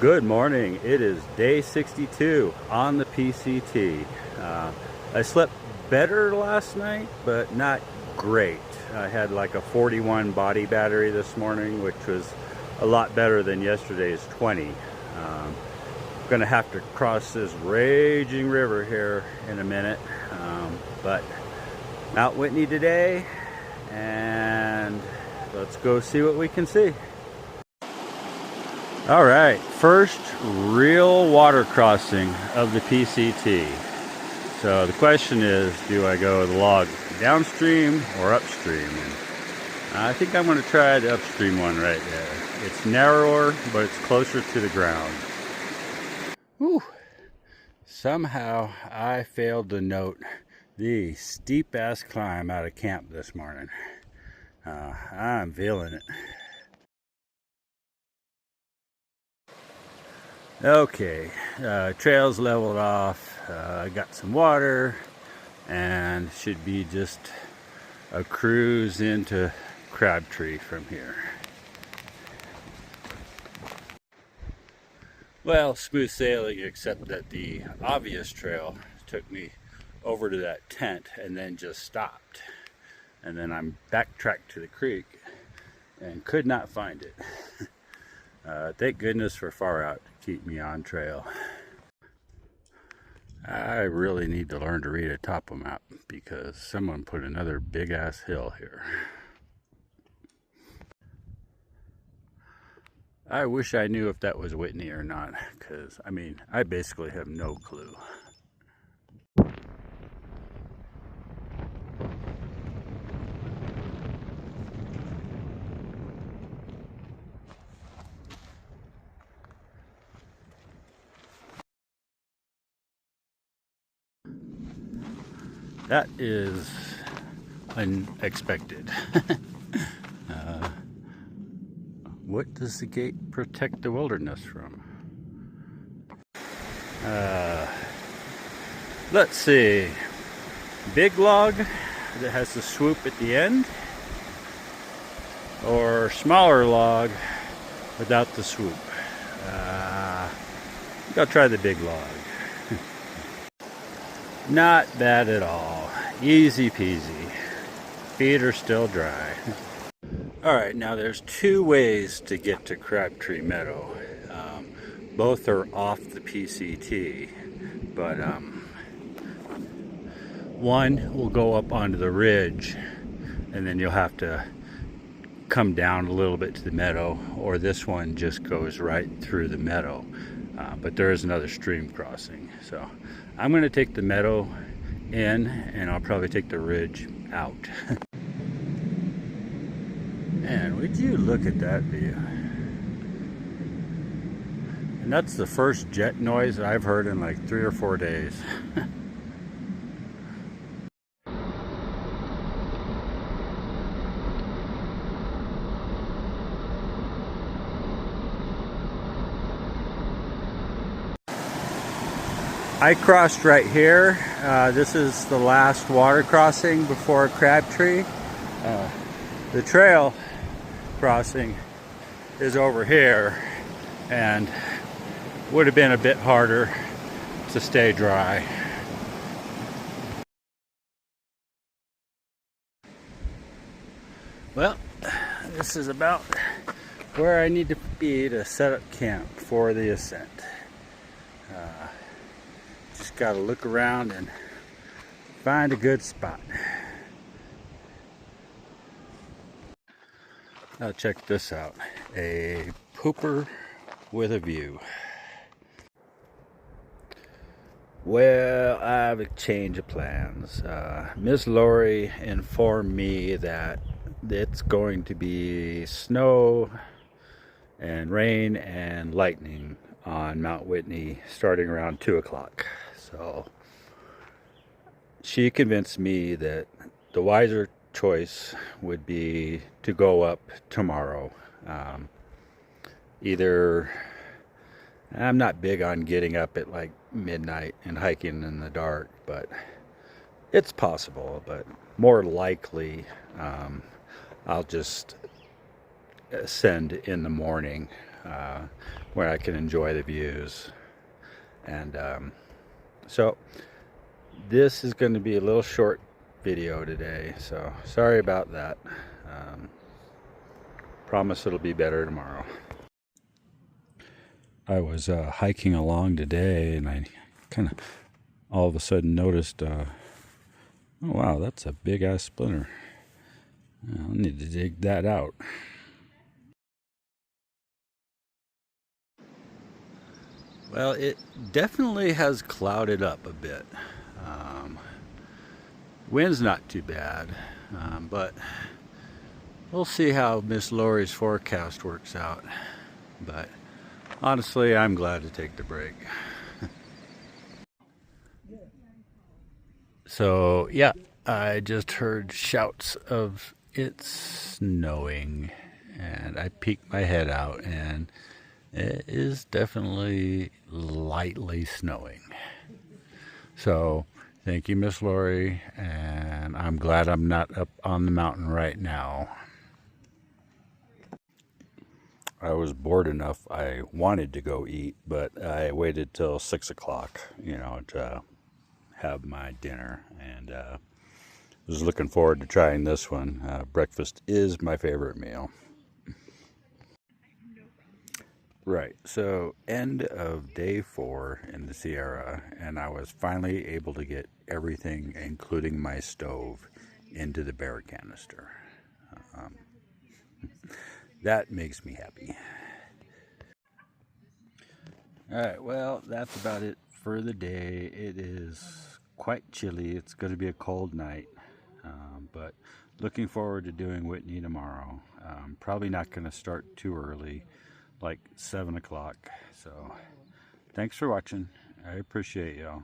Good morning. It is day 62 on the PCT. I slept better last night, but not great. I had like a 41 body battery this morning, which was a lot better than yesterday's 20. Gonna have to cross this raging river here in a minute, but Mount Whitney today, and let's go see what we can see. All right, first real water crossing of the PCT. So the question is, do I go the log downstream or upstream? And I think I'm going to try the upstream one right there. It's narrower, but it's closer to the ground. Whew. Somehow I failed to note the steep ass climb out of camp this morning. I'm feeling it. Okay, trail's leveled off. I got some water, and should be just a cruise into Crabtree from here. Well, smooth sailing, except that the obvious trail took me over to that tent and then just stopped. And then I'm backtracked to the creek and could not find it. Thank goodness for far out to keep me on trail. I really need to learn to read a topo map because someone put another big ass hill here. I wish I knew if that was Whitney or not, because I mean, I basically have no clue. That is unexpected. What does the gate protect the wilderness from? Let's see. Big log that has the swoop at the end, or smaller log without the swoop. I'll try the big log. Not bad at all. Easy peasy. Feet are still dry. Alright, now there's two ways to get to Crabtree Meadow. Both are off the PCT, but one will go up onto the ridge, and then you'll have to come down a little bit to the meadow, or this one just goes right through the meadow. But there is another stream crossing. So I'm going to take the meadow in, and I'll probably take the ridge out. Man, would you look at that view? And that's the first jet noise I've heard in like 3 or 4 days. I crossed right here. This is the last water crossing before Crabtree. The trail crossing is over here, and would have been a bit harder to stay dry. Well, this is about where I need to be to set up camp for the ascent. Just gotta look around and find a good spot. Now check this out. A pooper with a view. Well, I have a change of plans. Miss Lori informed me that it's going to be snow and rain and lightning on Mount Whitney starting around 2 o'clock. So she convinced me that the wiser choice would be to go up tomorrow. Either, I'm not big on getting up at like midnight and hiking in the dark, but it's possible. But more likely, I'll just ascend in the morning where I can enjoy the views. And so this is going to be a little short video today, so sorry about that. Promise it'll be better tomorrow. I was hiking along today, and I kind of all of a sudden noticed, oh wow, that's a big ass splinter. I'll need to dig that out. Well, it definitely has clouded up a bit. Wind's not too bad, but we'll see how Miss Lori's forecast works out. But honestly, I'm glad to take the break. So yeah, I just heard shouts of it snowing, and I peeked my head out, and it is definitely lightly snowing. So thank you, Miss Lori, and I'm glad I'm not up on the mountain right now. I was bored enough, I wanted to go eat, but I waited till 6 o'clock, to have my dinner, and was looking forward to trying this one. Breakfast is my favorite meal. Right, so end of day 4 in the Sierra, and I was finally able to get everything, including my stove, into the bear canister. That makes me happy. Alright, well, that's about it for the day. It is quite chilly. It's going to be a cold night, but looking forward to doing Whitney tomorrow. Probably not going to start too early, like 7 o'clock. So thanks for watching. I appreciate y'all.